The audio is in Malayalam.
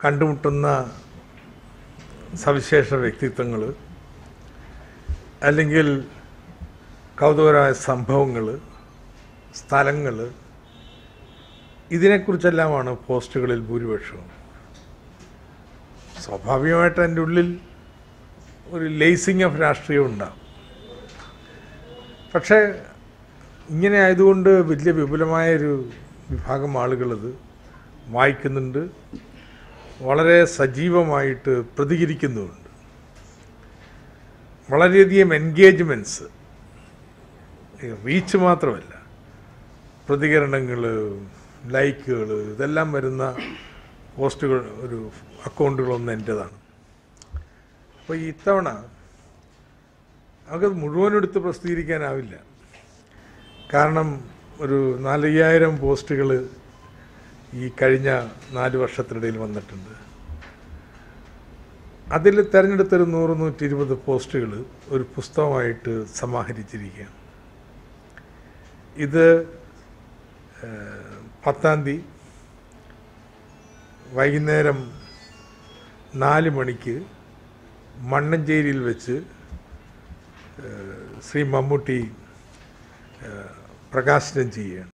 കണ്ടുമുട്ടുന്ന സവിശേഷ വ്യക്തിത്വങ്ങൾ അല്ലെങ്കിൽ കൗതുകകരമായ സംഭവങ്ങൾ, സ്ഥലങ്ങൾ, ഇതിനെക്കുറിച്ചെല്ലാമാണ് പോസ്റ്റുകളിൽ ഭൂരിപക്ഷവും. സ്വാഭാവികമായിട്ട് എൻ്റെ ഉള്ളിൽ ഒരു ലേസിങ് ഓഫ് രാഷ്ട്രീയം ഉണ്ടാകും. പക്ഷേ ഇങ്ങനെ ആയതുകൊണ്ട് വലിയ വിപുലമായൊരു വിഭാഗം ആളുകളത് വായിക്കുന്നുണ്ട്, വളരെ സജീവമായിട്ട് പ്രതികരിക്കുന്നുമുണ്ട്. വളരെയധികം എൻഗേജ്മെൻറ്റ്സ്, റീച്ച് മാത്രമല്ല, പ്രതികരണങ്ങൾ, ലൈക്കുകൾ, ഇതെല്ലാം വരുന്ന പോസ്റ്റുകൾ, ഒരു അക്കൗണ്ടുകളൊന്നും എൻ്റേതാണ്. അപ്പോൾ ഇത്തവണ നമുക്കത് മുഴുവനെടുത്ത് പ്രസിദ്ധീകരിക്കാനാവില്ല. കാരണം ഒരു 4,000 പോസ്റ്റുകൾ ഈ കഴിഞ്ഞ 4 വർഷത്തിനിടയിൽ വന്നിട്ടുണ്ട്. അതിൽ തിരഞ്ഞെടുത്തൊരു 100-120 പോസ്റ്റുകൾ ഒരു പുസ്തകമായിട്ട് സമാഹരിച്ചിരിക്കുകയാണ്. ഇത് 10-ാം തീയതി വൈകുന്നേരം 4 മണിക്ക് മണ്ണഞ്ചേരിയിൽ വെച്ച് ശ്രീ മമ്മൂട്ടി പ്രകാശനം ചെയ്യുകയാണ്.